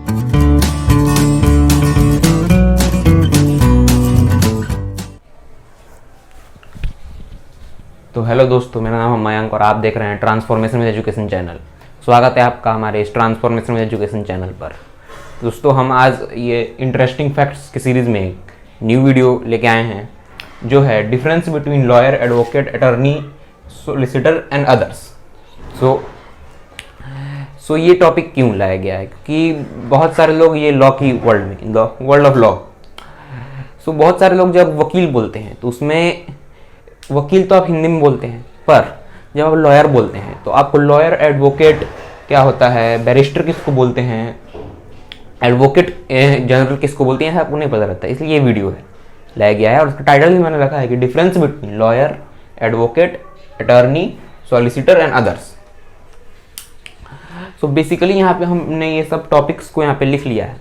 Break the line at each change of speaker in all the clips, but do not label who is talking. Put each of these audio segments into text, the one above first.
तो हेलो दोस्तों, मेरा नाम है मयंक और आप देख रहे हैं ट्रांसफॉर्मेशन विद एजुकेशन चैनल। स्वागत है आपका हमारे इस ट्रांसफॉर्मेशन विद एजुकेशन चैनल पर। दोस्तों, हम आज ये इंटरेस्टिंग फैक्ट्स की सीरीज़ में एक न्यू वीडियो लेके आए हैं जो है difference between lawyer, advocate, attorney, solicitor and others. So ये टॉपिक क्यों लाया गया है? क्योंकि बहुत सारे लोग ये लॉ की वर्ल्ड में, in the world of law, so बहुत सारे लोग जब वकील बोलते हैं तो उसमें वकील तो आप हिंदी में बोलते हैं, पर जब आप लॉयर बोलते हैं तो आपको लॉयर, एडवोकेट क्या होता है, बैरिस्टर किसको बोलते हैं, एडवोकेट जनरल किसको बोलते हैं, आपको नहीं पता रहता। इसलिए ये वीडियो है लाया गया है और उसका टाइटल भी मैंने रखा है कि difference between lawyer, advocate, attorney, solicitor and others. So basically यहाँ पे हमने ये सब टॉपिक्स को यहाँ पे लिख लिया है।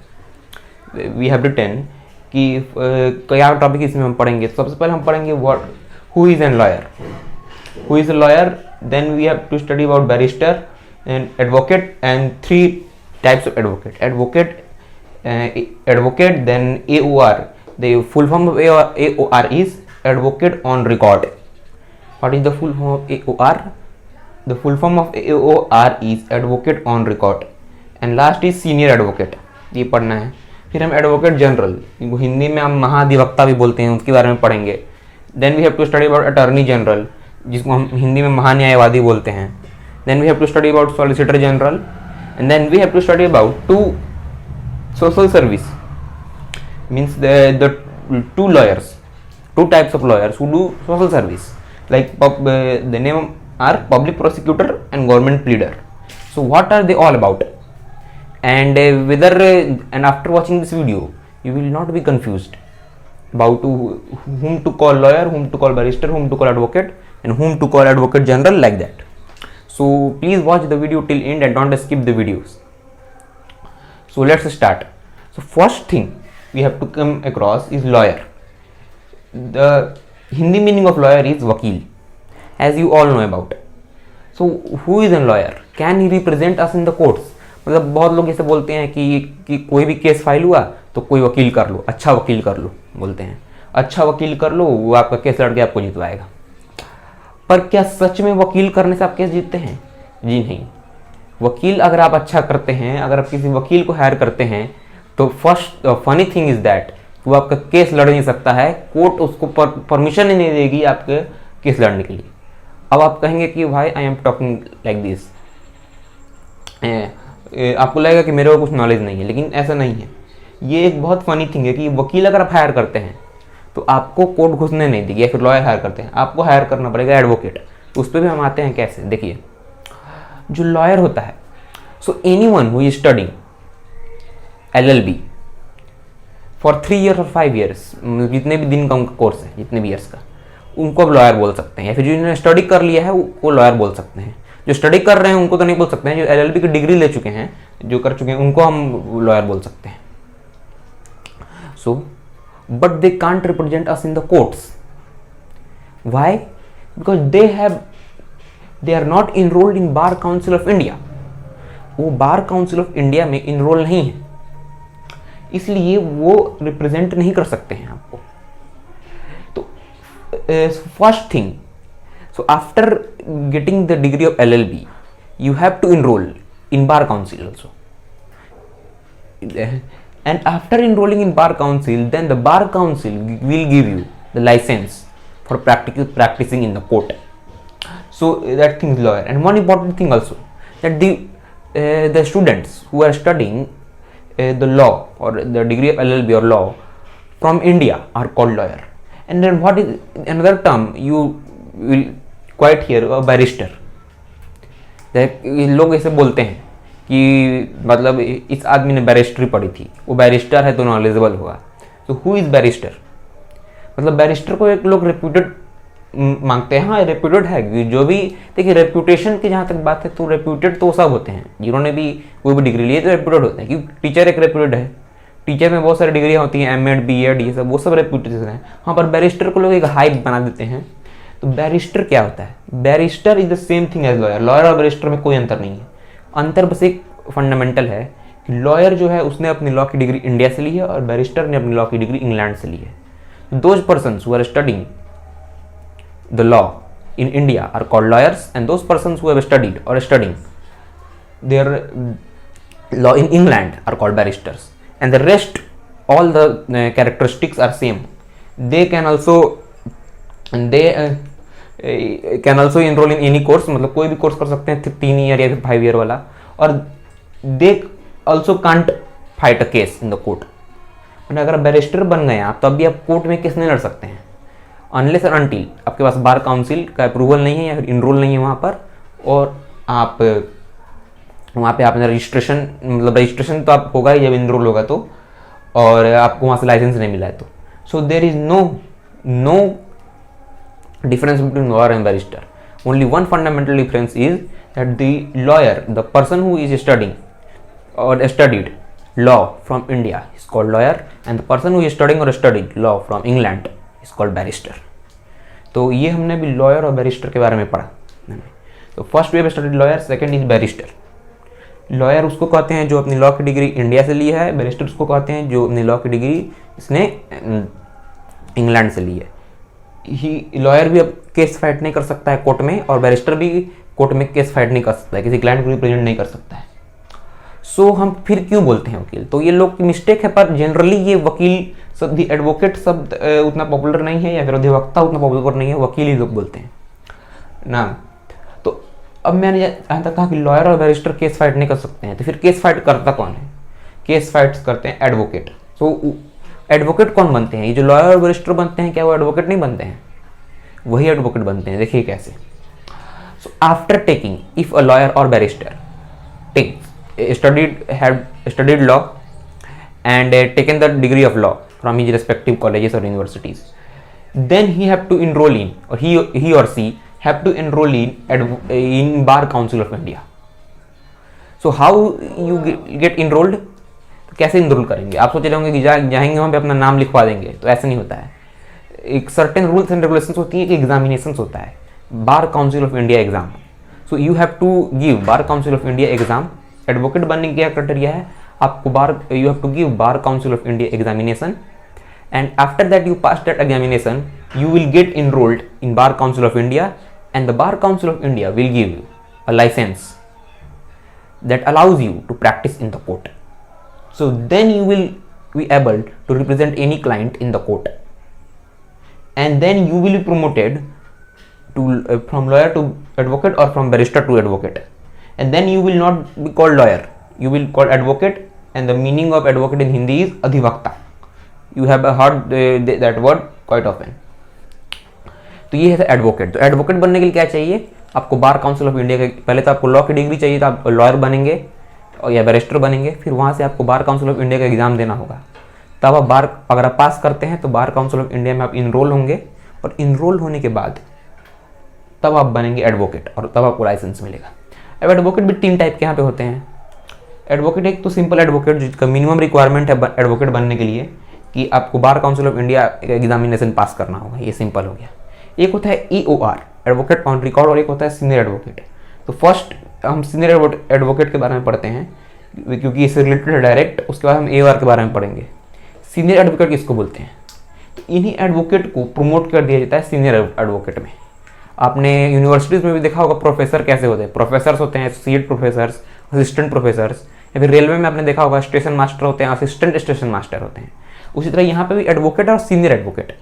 वी हैव रिटन कि क्या टॉपिक इसमें हम पढ़ेंगे। सबसे पहले हम पढ़ेंगे what who is a lawyer, who is a lawyer, then we have to study about barrister and advocate and three types of advocate, then AOR. The full form of AOR is advocate on record. What is the full form of AOR? The full form of AOR is advocate on record. And last is senior advocate. ये पढ़ना है। फिर हम advocate general, Hindi में हम महाधिवक्ता भी बोलते हैं, उसके बारे में पढ़ेंगे। Then we have to study about attorney general, जिसको हम हिंदी में महान्यायवादी बोलते हैं। Then we have to study about solicitor general and then we have to study about two social service, means the two lawyers, two types of lawyers who do social service, like the name are public prosecutor and government pleader. So what are they all about? And and after watching this video you will not be confused about whom to call lawyer, whom to call barrister, whom to call advocate and whom to call advocate general, like that. So please watch the video till end and don't skip the videos. So let's start. So first thing we have to come across is lawyer. The Hindi meaning of lawyer is vakil, as you all know about. So who is a lawyer? Can he represent us in the courts? मतलब बहुत लोग ऐसे बोलते हैं कि कोई भी case file हुआ तो कोई वकील कर लो, अच्छा वकील कर लो, बोलते हैं अच्छा वकील कर लो, वो आपका केस लड़ के आपको जितवाएगा। पर क्या सच में वकील करने से आप केस जीतते हैं? जी नहीं। वकील अगर आप अच्छा करते हैं, अगर आप किसी वकील को हायर करते हैं तो first funny thing is that वो आपका केस लड़ नहीं सकता है, कोर्ट उसको परमिशन ही नहीं देगी आपके केस लड़ने के लिए। अब आप कहेंगे कि भाई I am talking like this, आपको लगेगा कि मेरे को कुछ नॉलेज नहीं है, लेकिन ऐसा नहीं है। ये एक बहुत फनी थिंग है कि वकील अगर आप हायर करते हैं तो आपको कोर्ट घुसने नहीं देगी, या फिर लॉयर हायर करते हैं आपको हायर करना पड़ेगा एडवोकेट। उस पर भी हम आते हैं कैसे, देखिए। जो लॉयर होता है, so anyone who is studying LLB for 3 years और 5 years, जितने भी दिन का उनका कोर्स है, जितने भी ईयर्स का, उनको आप लॉयर बोल सकते हैं। या फिर जिन्होंने स्टडी कर लिया है वो लॉयर बोल सकते हैं। जो स्टडी कर रहे हैं उनको तो नहीं बोल सकते हैं, जो LLB की डिग्री ले चुके हैं, जो कर चुके हैं, उनको हम लॉयर बोल सकते हैं। So but they can't represent us in the courts. Why? Because they are not enrolled in Bar Council of India. वो बार काउंसिल ऑफ इंडिया में इनरोल नहीं है, इसलिए वो रिप्रेजेंट नहीं कर सकते हैं आपको। तो first thing, so after getting the degree of LLB you have to enroll in bar council also, and after enrolling in bar council then the bar council will give you the license for practicing in the court. So that thing is lawyer. And one important thing also, that the students who are studying the law or the degree of LLB or law from India are called lawyer. And then what is another term you will quite hear, a barrister. लोग ऐसे बोलते हैं कि मतलब इस आदमी ने बैरिस्ट्री पढ़ी थी, वो बैरिस्टर है तो नॉलेजेबल होगा। तो हु इज बैरिस्टर? मतलब बैरिस्टर को एक लोग रेप्यूटेड मांगते हैं। हाँ, रेप्यूटेड है। जो भी देखिए, रेप्यूटेशन की जहाँ तक बात है तो रेप्यूटेड तो सब होते हैं, जिन्होंने भी कोई भी डिग्री ली है तो रेप्यूटेड होते हैं। क्योंकि टीचर एक रेप्यूटेड है, टीचर में बहुत सारी डिग्रियाँ होती हैं, M.Ed, B.Ed, ये सब, वो सब रेप्यूटेशन है। हाँ, पर बैरिस्टर को लोग एक हाइप बना देते हैं। तो बैरिस्टर क्या होता है? Barrister is the same thing as lawyer. Lawyer और बैरिस्टर में कोई अंतर नहीं है। अंतर बस एक फंडामेंटल है लॉयर जो है उसने अपनी लॉ की डिग्री इंडिया से ली है और बैरिस्टर ने अपनी लॉ की डिग्री इंग्लैंड से ली है। Those persons who are studying the law in India are called lawyers, and those persons who have studied or studying their law in England are called barristers, and the rest all the characteristics are same. They can also enroll in any course, मतलब कोई भी course कर सकते हैं 3 year या 5 year वाला, और they also can't fight a case in the court. अगर बैरिस्टर बन गए आप तो अभी आप कोर्ट में केस नहीं लड़ सकते हैं अनलेस और अनटिल आपके पास बार काउंसिल का अप्रूवल नहीं है या फिर इनरोल नहीं है वहाँ पर, और आप वहाँ पे आपने रजिस्ट्रेशन, मतलब रजिस्ट्रेशन तो आप होगा ही जब इनरोल होगा तो, और आपको वहाँ से लाइसेंस नहीं मिला है तो. So there is no difference between lawyer and barrister. Only one fundamental difference is that the lawyer, the person who is studying or studied law from India is called lawyer, and the person who is studying or studied law from England is called barrister. तो ये हमने भी lawyer और barrister के बारे में पढ़ा. तो first way studied lawyer, second is barrister. Lawyer उसको कहते हैं जो अपनी लॉ की डिग्री इंडिया से ली है, बैरिस्टर उसको कहते हैं जो अपनी लॉ की डिग्री इसने इंग्लैंड से ली है. ही लॉयर भी अब केस फाइट नहीं कर सकता है कोर्ट में, और बैरिस्टर भी कोर्ट में केस फाइट नहीं कर सकता है, किसी क्लाइंट को रिप्रेजेंट नहीं कर सकता है. सो हम फिर क्यों बोलते हैं वकील? तो ये लोग की मिस्टेक है, पर जनरली ये वकील शब्द, एडवोकेट शब्द उतना पॉपुलर नहीं है, या फिर अधिवक्ता उतना पॉपुलर नहीं है, वकील ही लोग बोलते हैं ना. तो अब मैंने यहाँ तक कहा कि लॉयर और बैरिस्टर केस फाइट नहीं कर सकते हैं, तो फिर केस फाइट करता कौन है? केस फाइट्स करते हैं एडवोकेट. सो एडवोकेट कौन बनते हैं? ये जो लॉयर और बैरिस्टर बनते हैं, क्या वो एडवोकेट नहीं बनते हैं? वही एडवोकेट बनते हैं. देखिए कैसे. So after taking, if a lawyer और barrister had studied law and taken the degree of law from his respective colleges or universities, then he have to enroll in, or he or she have to enroll in Bar Council of India. So how you get enrolled? तो कैसे enrol करेंगे? आप सोच रहे होंगे कि जाएंगे वहाँ पे अपना नाम लिखवा देंगे, तो ऐसा नहीं होता है. एक सर्टेन रूल्स एंड रेगुलेशंस होती है, एक एग्जामिनेशन होता है, Bar Council of India exam. So you have to give Bar Council of India exam. Advocate बनने की क्या क्राइटेरिया है? आपको you have to give Bar Council of India examination, and after that you pass that examination you will get enrolled in Bar Council of India, and the Bar Council of India will give you a licence that allows you to practice in the court. So then you will be able to represent any client in the court, and then you will be promoted to from lawyer to advocate or from barrister to advocate, and then you will not be called lawyer, you will call advocate, and the meaning of advocate in Hindi is adhivakta. You have heard that word quite often. तो ये है advocate. तो advocate बनने के लिए क्या चाहिए? आपको बार काउंसिल ऑफ इंडिया के, पहले तो आपको लॉ की डिग्री चाहिए, तो आप लॉयर बनेंगे और या बैरिस्टर बनेंगे, फिर वहाँ से आपको बार काउंसिल ऑफ इंडिया का एग्जाम देना होगा. तब आप बार, अगर आप पास करते हैं तो बार काउंसिल ऑफ इंडिया में आप इनरोल होंगे, और इनरोल होने के बाद तब आप बनेंगे एडवोकेट, और तब आपको लाइसेंस मिलेगा. अब एडवोकेट भी 3 टाइप के यहाँ पे होते हैं. एडवोकेट एक तो सिंपल एडवोकेट, जिसका मिनिमम रिक्वायरमेंट है एडवोकेट बनने के लिए कि आपको बार काउंसिल ऑफ इंडिया एग्जामिनेशन पास करना होगा, ये सिंपल हो गया. एक होता है EOR, एडवोकेट ऑन रिकॉर्ड, और एक होता है सीनियर एडवोकेट. तो फर्स्ट हम सीनियर एडवोकेट के बारे में पढ़ते हैं क्योंकि इससे रिलेटेड है डायरेक्ट, उसके बाद हम AOR के बारे में पढ़ेंगे. सीनियर एडवोकेट किसको बोलते हैं? तो इन्हीं एडवोकेट को प्रमोट कर दिया जाता है सीनियर एडवोकेट में. आपने यूनिवर्सिटीज़ में भी देखा होगा प्रोफेसर कैसे होते हैं. प्रोफेसर्स होते हैं एसोसिएट प्रोफेसर्स, असिस्टेंट प्रोफेसर्स, या फिर रेलवे में आपने देखा होगा स्टेशन मास्टर होते हैं, असिस्टेंट स्टेशन मास्टर होते हैं. उसी तरह यहाँ पे भी एडवोकेट और सीनियर एडवोकेट.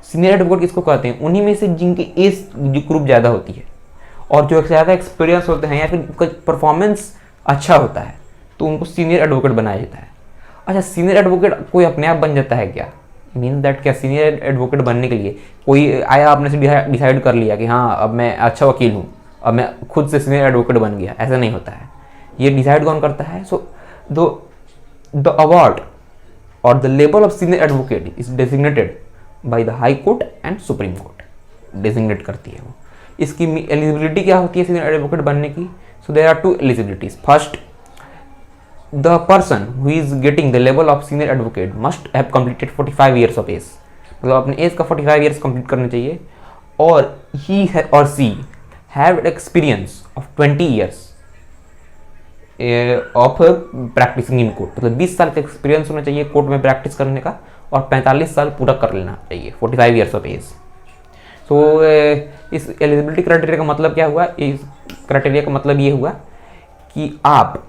सीनियर एडवोकेट किसको कहते हैं? उन्हीं में से जिनकी एज ग्रुप ज़्यादा होती है और जो ज़्यादा एक्सपीरियंस होते हैं, या फिर उनका परफॉर्मेंस अच्छा होता है, तो उनको सीनियर एडवोकेट बनाया जाता है. अच्छा, सीनियर एडवोकेट कोई अपने आप बन जाता है क्या? मीन दैट क्या सीनियर एडवोकेट बनने के लिए कोई आया, आपने से डिसाइड कर लिया कि हाँ अब मैं अच्छा वकील हूँ, अब मैं खुद से सीनियर एडवोकेट बन गया? ऐसा नहीं होता है. ये डिसाइड कौन करता है? सो द अवार्ड और the level of senior advocate is designated by the high court and supreme court, designate करती है वो. इसकी एलिजिबिलिटी क्या होती है सीनियर एडवोकेट बनने की? So there are 2 eligibilities. First, the person who is getting the level of senior advocate must have completed 45 years of age, मतलब अपने एज का 45 ईयर्स कंप्लीट करना चाहिए, और he or she have experience of 20 years of practicing in court, मतलब 20 साल का experience होना चाहिए कोर्ट में प्रैक्टिस करने का, और 45 साल पूरा कर लेना चाहिए, 45 ईयर्स ऑफ एज। सो इस एलिजिबिलिटी क्राइटेरिया का मतलब क्या हुआ, इस क्राइटेरिया का मतलब ये हुआ कि आप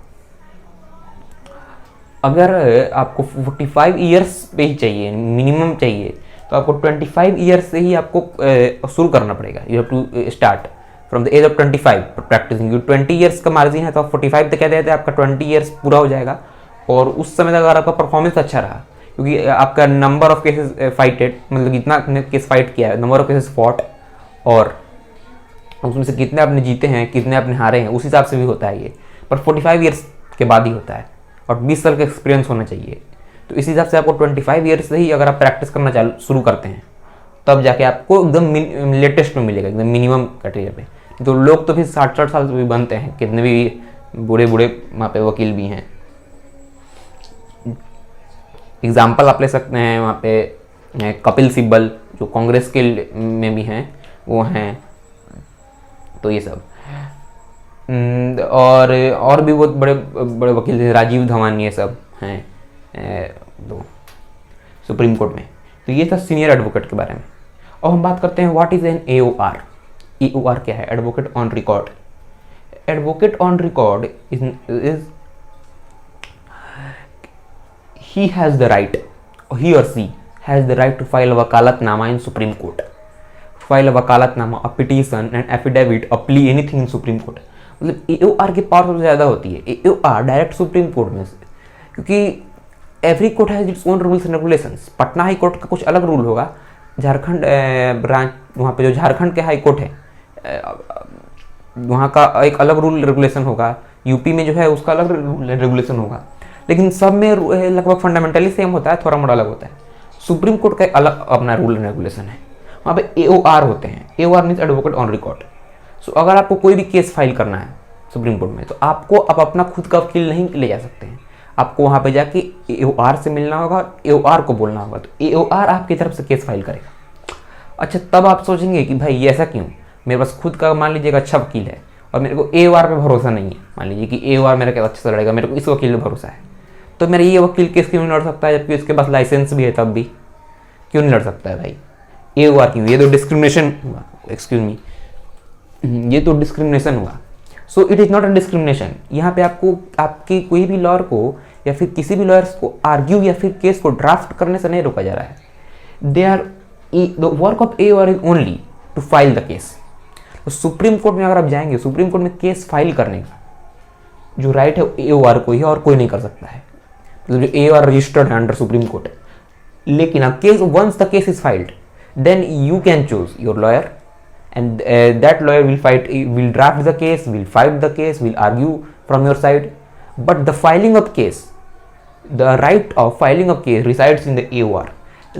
अगर आपको 45 ईयर्स पे ही चाहिए, मिनिमम चाहिए, तो आपको 25 ईयर्स से ही आपको शुरू करना पड़ेगा। You have to start from the age of 25 practising. 20 years का मार्जिन है तो आप 45 तक कहते हैं आपका 20 ईयर्स पूरा हो जाएगा। और उस समय तक अगर आपका परफॉर्मेंस अच्छा रहा, क्योंकि आपका नंबर ऑफ केसेस फाइटेड, मतलब कितना आपने केस फाइट किया है, नंबर ऑफ केसेस फॉट, और उसमें से कितने आपने जीते हैं, कितने आपने हारे हैं, उस हिसाब से भी होता है ये। पर 45 ईयर्स के बाद ही होता है, और 20 साल का एक्सपीरियंस होना चाहिए। तो इस हिसाब से आपको 25 ईयर्स से ही अगर आप प्रैक्टिस करना शुरू करते हैं, तब जाके आपको एकदम लेटेस्ट में मिलेगा, एकदम मिनिमम क्राइटेरिया पे। तो लोग तो फिर 60-60 साल से भी बनते हैं, कितने भी बूढ़े बूढ़े वहाँ पे वकील भी हैं। एग्जाम्पल आप ले सकते हैं, वहाँ पे कपिल सिब्बल जो कांग्रेस के में भी हैं, वो हैं। तो ये सब और भी बहुत बड़े बड़े वकील थे, राजीव धवन, ये सब हैं तो सुप्रीम कोर्ट में। तो ये था सीनियर एडवोकेट के बारे में। और हम बात करते हैं what is an AOR। AOR क्या है? Advocate on record. Advocate on record is he has the right, or he or she has the right to file a wakalatnama in Supreme Court. File a wakalatnama, a petition, an affidavit, a plea, anything in Supreme Court. मतलब AOR की power सबसे ज़्यादा होती है। AOR direct supreme Court में से, क्योंकि every court has its own rules and regulations. Patna high court का कुछ अलग रूल होगा, झारखंड ब्रांच, वहाँ पे जो झारखंड के हाई कोर्ट है वहाँ का एक अलग रूल रेगुलेशन होगा। यूपी में जो है उसका अलग रूल रेगुलेशन होगा, लेकिन सब में लगभग फंडामेंटली सेम होता है, थोड़ा मोड़ा अलग होता है। सुप्रीम कोर्ट का अलग अपना रूल एंड रेगुलेशन है, वहाँ पे AOR होते हैं। AOR means advocate on record. So अगर आपको कोई भी केस फाइल करना है सुप्रीम कोर्ट में, तो आपको अब अपना खुद का वकील नहीं ले जा सकते हैं, आपको वहाँ पे जाके AOR से मिलना होगा, AOR को बोलना होगा, तो AOR आपकी तरफ से केस फाइल करेगा। अच्छा, तब आप सोचेंगे कि भाई ये ऐसा क्यों, मेरे पास खुद का मान लीजिए एक अच्छा वकील है और मेरे को AOR पे भरोसा नहीं है। मान लीजिए कि AOR मेरा क्या अच्छा से लड़ेगा, मेरे को इस वकील पे भरोसा है, तो मेरा ये वकील केस क्यों नहीं लड़ सकता है, जबकि उसके पास लाइसेंस भी है, तब भी क्यों नहीं लड़ सकता है भाई? AOR क्यों? ये तो डिस्क्रिमिनेशन हुआ, एक्सक्यूज मी, ये तो डिस्क्रिमिनेशन हुआ। So it is not a discrimination. यहाँ पे आपको आपकी कोई भी लॉयर को या फिर किसी भी लॉयर्स को आर्ग्यू या फिर केस को ड्राफ्ट करने से नहीं रोका जा रहा है। They are the work of AOR is only to file the case. तो सुप्रीम कोर्ट में अगर आप जाएंगे, सुप्रीम कोर्ट में केस फाइल करने का जो राइट है AOR को ही है, और कोई नहीं कर सकता है। मतलब जो AOR रजिस्टर्ड है अंडर सुप्रीम कोर्ट। लेकिन अब case, once the case is filed, then you can choose your lawyer, and that lawyer will draft the case, will fight the case, will argue from your side. But the filing of case, the right of filing of case resides in the AOR.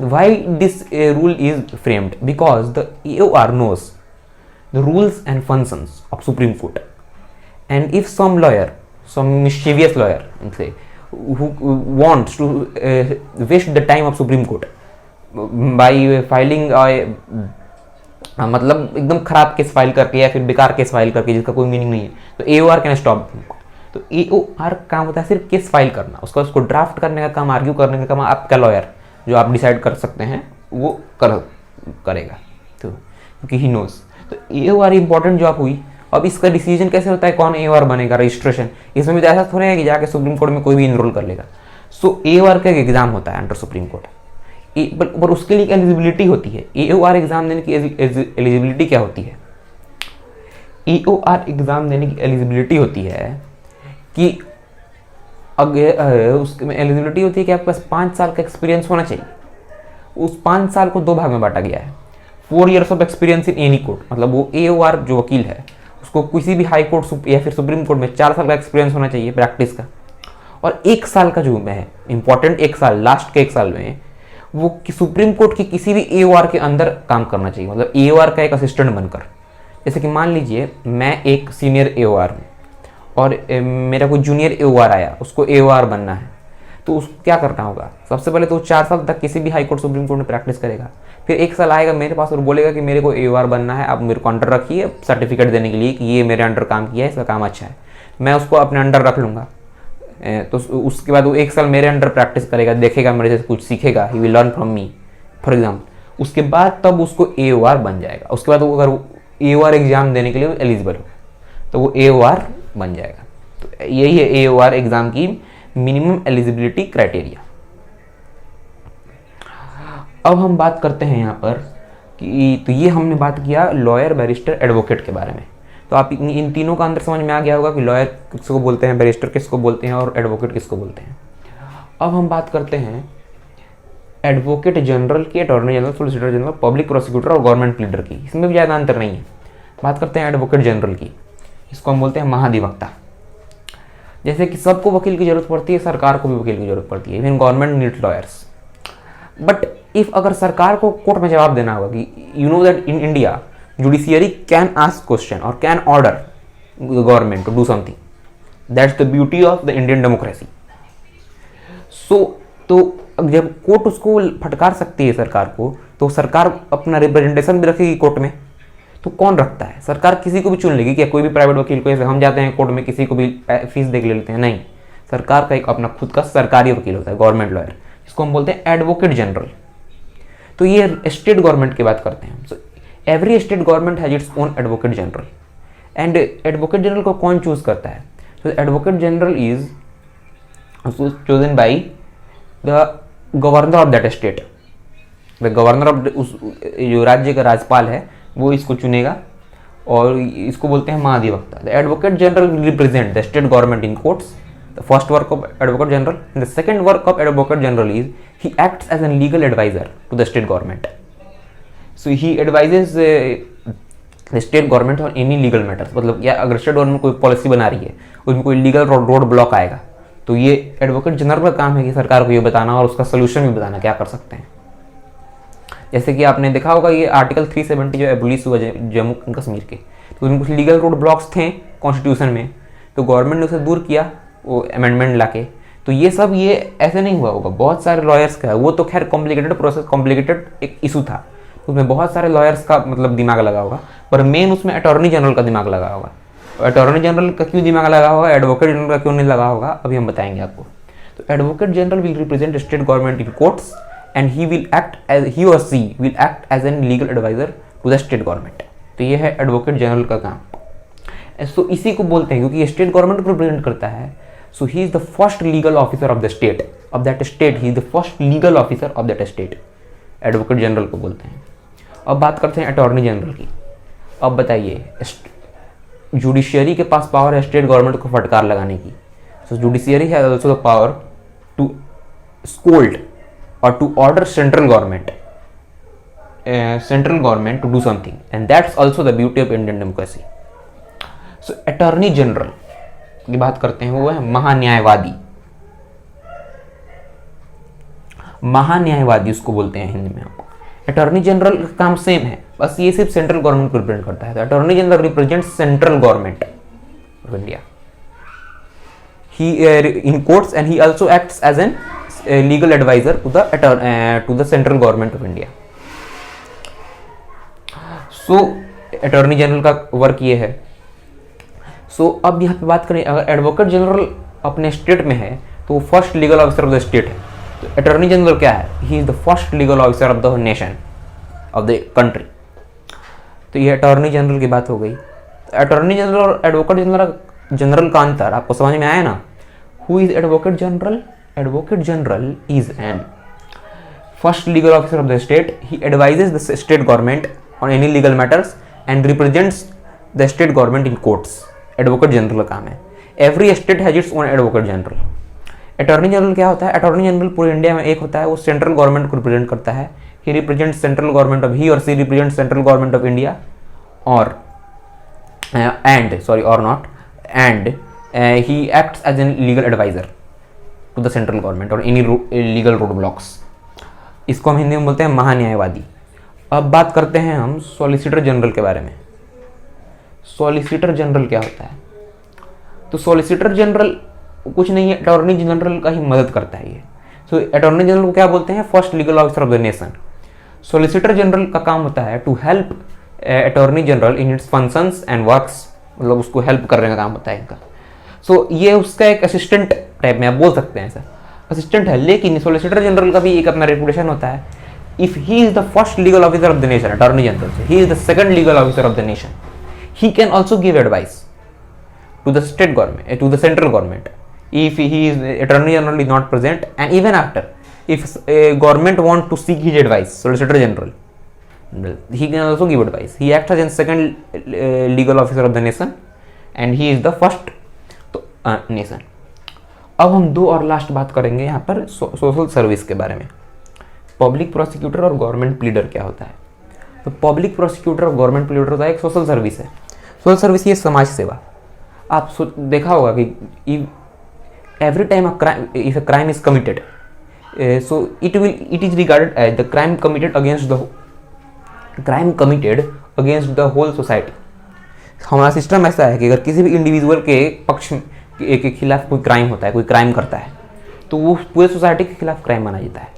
Why this rule is framed? Because the AOR knows the rules and functions of Supreme Court, and if some lawyer, some mischievous lawyer, say, who wants to waste the time of Supreme Court by filing a मतलब एकदम खराब case file करके या फिर बेकार case file करके जिसका कोई मीनिंग नहीं है, तो AOR कैन स्टॉप। तो AOR काम होता है सिर्फ केस फाइल करना, उसको ड्राफ्ट करने का काम, आर्ग्यू करने का काम आपका लॉयर जो आप डिसाइड कर सकते हैं वो करेगा। तो क्योंकि ही नोज, तो AOR इंपॉर्टेंट जॉब हुई। अब इसका डिसीजन कैसे होता है, कौन AOR बनेगा, रजिस्ट्रेशन, इसमें भी तो ऐसा थोड़ा है कि जाके सुप्रीम कोर्ट में कोई भी इनरोल कर लेगा। सो AOR का एक एग्जाम होता है अंडर सुप्रीम कोर्ट, पर उसके लिए एलिजिबिलिटी होती है। AOR एग्जाम देने की एलिजिबिलिटी क्या होती है? AOR एग्जाम देने की एलिजिबिलिटी होती है कि उसमें एलिजिबिलिटी होती है कि आपके पास 5 साल का एक्सपीरियंस होना चाहिए। उस 5 साल को 2 भाग में बांटा गया है। 4 years of experience in any court, मतलब वो AOR जो वकील है उसको किसी भी हाई कोर्ट या फिर सुप्रीम कोर्ट में 4 साल का एक्सपीरियंस होना चाहिए प्रैक्टिस का। और 1 साल का जो है इंपॉर्टेंट, 1 साल, लास्ट के 1 साल में वो सुप्रीम कोर्ट के किसी भी AOR के अंदर काम करना चाहिए, मतलब AOR का एक असिस्टेंट बनकर। जैसे कि मान लीजिए मैं एक सीनियर AOR हूँ और मेरा कोई जूनियर AOR आया, उसको AOR बनना है, तो उसको क्या करना होगा? सबसे पहले तो 4 साल तक किसी भी हाई कोर्ट सुप्रीम कोर्ट में प्रैक्टिस करेगा, फिर 1 साल आएगा मेरे पास और बोलेगा कि मेरे को AOR बनना है, आप मेरे को अंडर रखिए सर्टिफिकेट देने के लिए कि ये मेरे अंडर काम किया है, इसका काम अच्छा है। मैं उसको अपने अंडर रख लूँगा, तो उसके बाद वो 1 साल मेरे अंडर प्रैक्टिस करेगा, देखेगा मेरे से कुछ सीखेगा, he will learn from me for example. उसके बाद तब उसको AOR बन जाएगा। उसके बाद वो अगर AOR एग्जाम देने के लिए एलिजिबल हो तो वो AOR बन जाएगा। तो यही है AOR एग्जाम की मिनिमम एलिजिबिलिटी क्राइटेरिया। अब हम बात करते हैं यहाँ पर कि तो ये हमने बात किया लॉयर, बैरिस्टर, एडवोकेट के बारे में। तो आप इन तीनों का अंदर समझ में आ गया होगा कि लॉयर किसको बोलते हैं, बैरिस्टर किसको बोलते हैं और एडवोकेट किसको बोलते हैं। अब हम बात करते हैं एडवोकेट जनरल की, attorney general, solicitor general, public prosecutor और गवर्नमेंट प्लीडर की। इसमें भी ज़्यादा अंतर नहीं है। बात करते हैं एडवोकेट जनरल की, इसको हम बोलते हैं महाधिवक्ता। जैसे कि सबको वकील की जरूरत पड़ती है, सरकार को भी वकील की जरूरत पड़ती है, even government needs lawyers. But if अगर सरकार को कोर्ट में जवाब देना होगा कि you know that in India judiciary can ask question or can order government to do something, that's the beauty of the Indian democracy. So तो जब कोर्ट उसको फटकार सकती है सरकार को, तो सरकार अपना रिप्रेजेंटेशन भी रखेगी कोर्ट में। तो कौन रखता है? सरकार किसी को भी चुन लेगी क्या? कोई भी प्राइवेट वकील को, जैसे हम जाते हैं कोर्ट में किसी को भी फीस दे के ले लेते हैं? नहीं, सरकार का एक अपना खुद का सरकारी वकील होता है, गवर्नमेंट लॉयर, जिसको हम बोलते हैं एडवोकेट जनरल। तो ये स्टेट गवर्नमेंट की बात करते हैं। So every state government has its own advocate general. And advocate general को कौन चूज करता है? तो advocate general is chosen by the governor of that state. The governor of उस जो राज्य का राज्यपाल है वो इसको चुनेगा और इसको बोलते हैं महाधिवक्ता। The advocate general will represent the state government in courts. The first work of advocate general. The second work of advocate general is he acts as a legal advisor to the state government. So he advises the state government on any legal matters। मतलब या अगर state government कोई policy बना रही है, उसमें कोई legal road block आएगा, तो ये एडवोकेट जनरल का काम है कि सरकार को ये बताना और उसका सोल्यूशन भी बताना, क्या कर सकते हैं। जैसे कि आपने देखा होगा ये आर्टिकल 370 जो एबोलिश हुआ जम्मू कश्मीर के, तो उसमें कुछ लीगल रोड ब्लॉक्स थे कॉन्स्टिट्यूशन में, तो गवर्नमेंट ने उसे दूर किया वो अमेंडमेंट लाके। तो ये सब ये ऐसे नहीं हुआ होगा, बहुत सारे लॉयर्स का है। वो तो खैर कॉम्प्लिकेटेड प्रोसेस, कॉम्प्लिकेटेड एक इशू था, उसमें बहुत सारे लॉयर्स का मतलब दिमाग लगा होगा, पर मेन उसमें अटॉर्नी जनरल का दिमाग लगा होगा। अटॉर्नी जनरल का क्यों दिमाग लगा होगा, एडवोकेट जनरल का क्यों नहीं लगा होगा, अभी हम बताएंगे आपको। तो advocate general will represent state government in courts and he will act as he or she will act as an legal adviser to the state government. तो ये है एडवोकेट जनरल का काम। सो इसी को बोलते हैं, क्योंकि ये स्टेट गवर्नमेंट को रिप्रेजेंट करता है, so he is the first legal officer of the state, of that state he is the first legal officer of that state। Advocate general को बोलते हैं। अब बात करते हैं अटॉर्नी जनरल की। अब बताइए, जुडिशियरी के पास पावर है स्टेट गवर्नमेंट को फटकार लगाने की। So judiciary has also the power to scold or to order central government to do something, and that's also the beauty of Indian democracy. So attorney general की बात करते हैं, वो है महान्यायवादी। महान्यायवादी उसको बोलते हैं हिंदी में। अटॉर्नी जनरल का काम सेम है, बस ये सिर्फ सेंट्रल गवर्नमेंट को रिप्रेजेंट करता है। Attorney general represents central government of India he in courts and he also acts as an legal adviser to the central government of India. So attorney general का work ये है। सो अब यहाँ पे बात करें, अगर एडवोकेट जनरल अपने स्टेट में है तो वो first legal officer of the state है। तो अटॉर्नी जनरल क्या है? ही is the first legal officer of the nation, of the country. तो ये अटॉर्नी जनरल की बात हो गई। अटॉर्नी जनरल और एडवोकेट जनरल का अंतर आपको समझ में आया ना? Who is advocate general? Advocate general is an first legal officer of the state. He advises the state government on any legal matters and represents the state government in courts. Advocate general का काम है। Every state has its own advocate general. Attorney general क्या होता है? Attorney general पूरे India में एक होता है, वो सेंट्रल गवर्नमेंट को रिप्रेजेंट करता है। He represent central government of, he or she represent central government of India और he acts as a legal advisor to the central government or any legal roadblocks। इसको हम हिंदी में बोलते हैं महान्यायवादी। अब बात करते हैं हम सॉलिसिटर जनरल के बारे में। सॉलिसिटर जनरल क्या होता है? तो सॉलिसिटर जनरल कुछ नहीं है, अटॉर्नी जनरल का ही मदद करता है ये। सो अटॉर्नी जनरल को क्या बोलते हैं? First legal officer of the nation. Solicitor general का काम होता है to help attorney general in its functions and works, मतलब उसको हेल्प करने का काम होता है इनका। सो ये उसका एक असिस्टेंट टाइप में आप बोल सकते हैं, ऐसा असिस्टेंट है। लेकिन सोलिसिटर जनरल का भी एक अपना रेपुटेशन होता है। If he is the first legal officer of the nation, attorney general से he is the second legal officer of the nation, he can also give advice to the state government, to the central government, if he is attorney general is not present, and even after, if a government want to seek his advice, solicitor general, he can also give advice. He acts as a second legal officer of the nation, and he is the first nation. अब हम दो और last बात करेंगे यहाँ पर social service के बारे में। पब्लिक प्रोसिक्यूटर और गवर्नमेंट प्लीडर क्या होता है? तो पब्लिक प्रोसिक्यूटर और गवर्नमेंट प्लीडर होता है एक सोशल सर्विस है। सोशल सर्विस ये समाज सेवा। आप देखा होगा कि every time if a crime is committed, so it is regarded as the crime committed against the whole society. हमारा सिस्टम ऐसा है कि अगर किसी भी इंडिविजुअल के पक्ष के खिलाफ कोई क्राइम होता है, कोई क्राइम करता है, तो वो पूरे सोसाइटी के खिलाफ क्राइम माना जाता है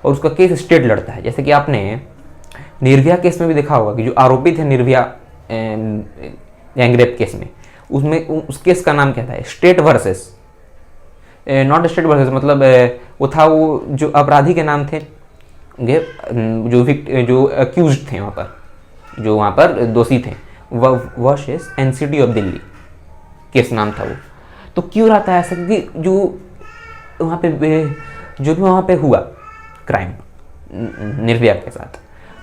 और उसका केस स्टेट लड़ता है। जैसे कि आपने निर्भया केस में भी देखा होगा कि जो आरोपी थे निर्भया गैंगरेप केस में, उसमें उस केस का नाम क्या था? State versus, not state versus, मतलब वो था, वो जो अपराधी के नाम थे, जो अक्यूज्ड थे वहाँ पर, जो वहाँ पर दोषी थे, versus NCT of Delhi case नाम था वो। तो क्यों रहता है ऐसा? क्योंकि जो वहाँ पे जो भी वहाँ पे हुआ क्राइम निर्भया के साथ,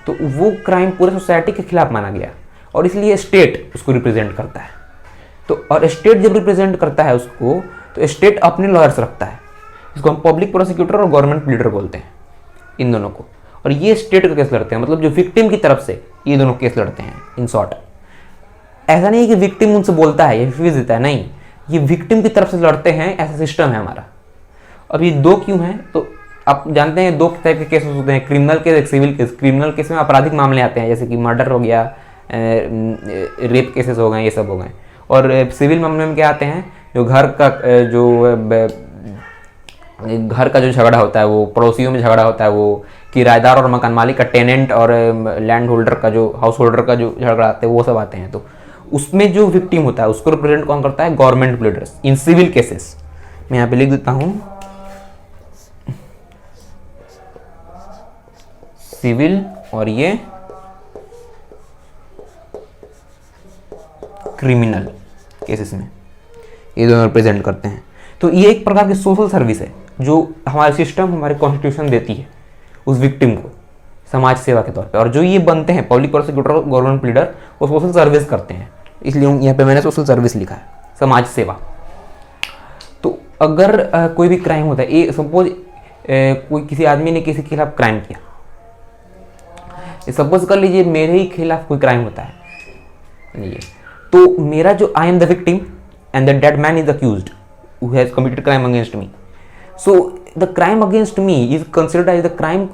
तो वो क्राइम पूरे सोसाइटी के खिलाफ माना गया और इसलिए स्टेट उसको रिप्रेजेंट करता है। तो और स्टेट जब रिप्रेजेंट करता है उसको, तो स्टेट अपने लॉयर्स रखता है। इसको हम पब्लिक प्रोसिक्यूटर और गवर्नमेंट प्लीडर बोलते हैं, इन दोनों को। और ये स्टेट का केस लड़ते हैं, मतलब जो विक्टिम की तरफ से ये दोनों केस लड़ते हैं। इन शॉर्ट, ऐसा नहीं है कि विक्टिम उनसे बोलता है या फीस देता है, नहीं, ये विक्टिम की तरफ से लड़ते हैं, ऐसा सिस्टम है हमारा। अब ये दो क्यों हैं? तो आप जानते हैं दो टाइप के केसेस होते हैं, क्रिमिनल केस, एक सिविल केस। क्रिमिनल केस में आपराधिक मामले आते हैं, जैसे कि मर्डर हो गया, रेप केसेस हो गए, ये सब हो गए। और सिविल मामले में क्या आते हैं? जो घर का जो झगड़ा होता है, वो पड़ोसियों में झगड़ा होता है, वो किराएदार और मकान मालिक का, टेनेंट और लैंड होल्डर का, जो हाउस होल्डर का जो झगड़ा आते हैं, वो सब आते हैं। तो उसमें जो विक्टिम होता है उसको रिप्रेजेंट कौन करता है? Government pleaders in civil cases. मैं यहाँ पे लिख देता हूँ, सिविल और ये क्रिमिनल केसेस में ये दोनों रिप्रेजेंट करते हैं। तो ये एक प्रकार की सोशल सर्विस है जो हमारे सिस्टम, हमारे कॉन्स्टिट्यूशन देती है उस विक्टिम को समाज सेवा के तौर पे। और जो ये बनते हैं पब्लिक प्रोसिक्यूटर और गवर्नमेंट प्लीडर, वो सोशल सर्विस करते हैं, इसलिए यहाँ पे मैंने सोशल सर्विस लिखा है, समाज सेवा। तो अगर कोई भी क्राइम होता है, सपोज कोई किसी आदमी ने किसी के खिलाफ क्राइम किया, सपोज कर लीजिए मेरे ही खिलाफ कोई क्राइम होता है, तो मेरा जो I am the victim and the dead man is accused who has committed crime against me, so the crime against me is considered as the crime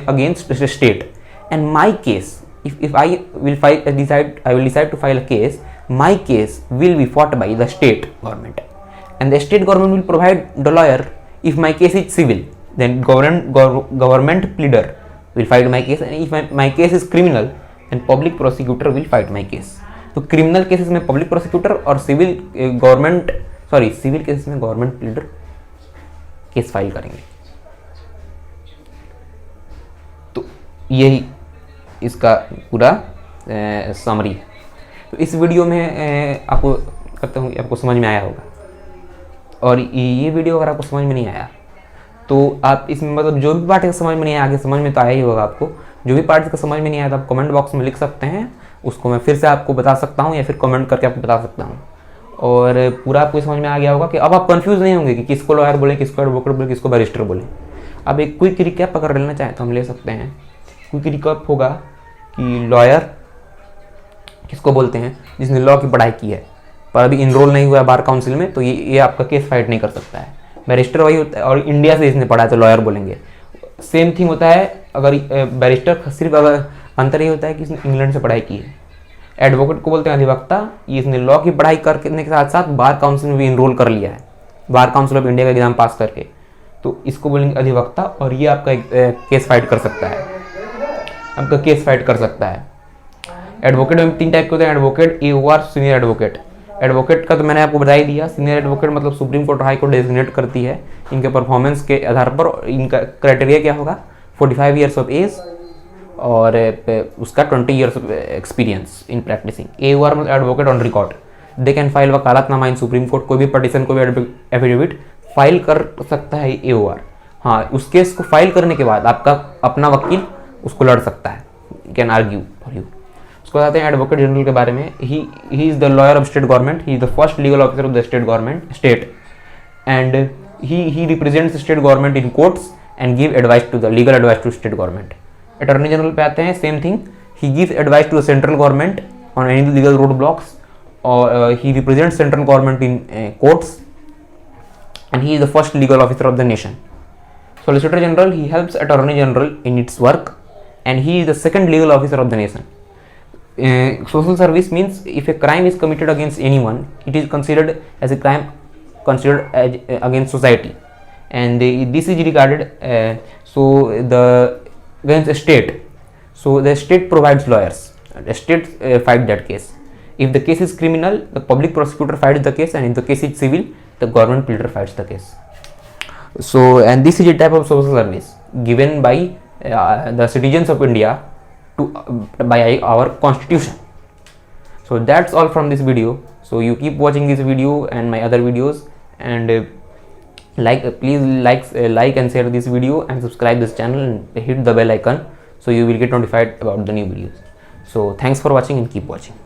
against the state, and my case, if I will decide to file a case, my case will be fought by the state government, and the state government will provide the lawyer. If my case is civil, then government pleader will fight my case, and if my case is criminal, then public prosecutor will fight my case. तो criminal cases में public prosecutor और civil cases में government pleader case file करेंगे। तो यही इसका पूरा summary है। तो इस वीडियो में आपको करता हूँ कि आपको समझ में आया होगा, और ये वीडियो अगर आपको समझ में नहीं आया तो आप इसमें मतलब जो भी पार्ट समझ में नहीं आया, आगे समझ में तो आया ही होगा आपको। जो भी पार्ट इसका समझ में नहीं आया तो आप कमेंट बॉक्स में लिख सकते हैं, उसको मैं फिर से आपको बता सकता हूँ या फिर कमेंट करके आपको बता सकता हूँ। और पूरा आपको समझ में आ गया होगा कि अब आप कंफ्यूज नहीं होंगे कि किसको लॉयर बोले, किसको एडवोकेट बोले, किसको बैरिस्टर बोले। अब एक क्विक रिकैप अगर लेना चाहें तो हम ले सकते हैं। क्विक रिकैप होगा कि लॉयर किसको बोलते हैं? जिसने लॉ की पढ़ाई की है पर अभी इनरोल नहीं हुआ है बार काउंसिल में, तो ये आपका केस फाइट नहीं कर सकता है। बैरिस्टर वही होता है, और इंडिया से इसने पढ़ा है तो लॉयर बोलेंगे। सेम थिंग होता है अगर बैरिस्टर, सिर्फ अगर अंतर ये होता है कि इसने इंग्लैंड से पढ़ाई की है। एडवोकेट को बोलते हैं अधिवक्ता, ये इसने लॉ की पढ़ाई करने के साथ साथ बार काउंसिल में भी इनरोल कर लिया है, बार काउंसिल ऑफ इंडिया का एग्जाम पास करके, तो इसको बोलेंगे अधिवक्ता। और ये आपका केस फाइट कर सकता है, आपका केस फाइट कर सकता है। एडवोकेट में 3 टाइप के होते हैं, advocate, AOR, senior advocate. Advocate का तो मैंने आपको बता ही दिया, सीनियर एडवोकेट मतलब सुप्रीम कोर्ट और हाई कोर्ट डेजिग्नेट करती है इनके परफॉर्मेंस के आधार पर। इनका क्राइटेरिया क्या होगा, 45 ईयर्स ऑफ एज और उसका 20 years of experience in practicing. AOR मतलब advocate on record, they can file वकालतनामा इन सुप्रीम कोर्ट, कोई भी पटिशन कोई भी एफिडेविट फाइल कर सकता है AOR। हाँ, उस केस को फाइल करने के बाद आपका अपना वकील उसको लड़ सकता है, कैन आर्ग्यू फॉर यू। उसको बताते हैं एडवोकेट जनरल के बारे में। He is the lawyer of state government, he is the first legal officer of the state government state, and he represents state government in courts and give advice to the legal advice to state government. Attorney general पे आते हैं, same thing, he gives advice to the central government on any legal road blocks, और he represents central government in courts, and he is the first legal officer of the nation. Solicitor General, he helps Attorney General in its work, and he is the second legal officer of the nation. Social service means if a crime is committed against anyone, it is considered as a crime considered as, against society, and this is regarded against a state. So the state provides lawyers. The state fight that case. If the case is criminal, the public prosecutor fights the case, and if the case is civil, the government pleader fights the case. So, and this is a type of social service given by the citizens of India to by our constitution. So that's all from this video. So you keep watching this video and my other videos, and please like and share this video and subscribe this channel and hit the bell icon so you will get notified about the new videos. So thanks for watching and keep watching.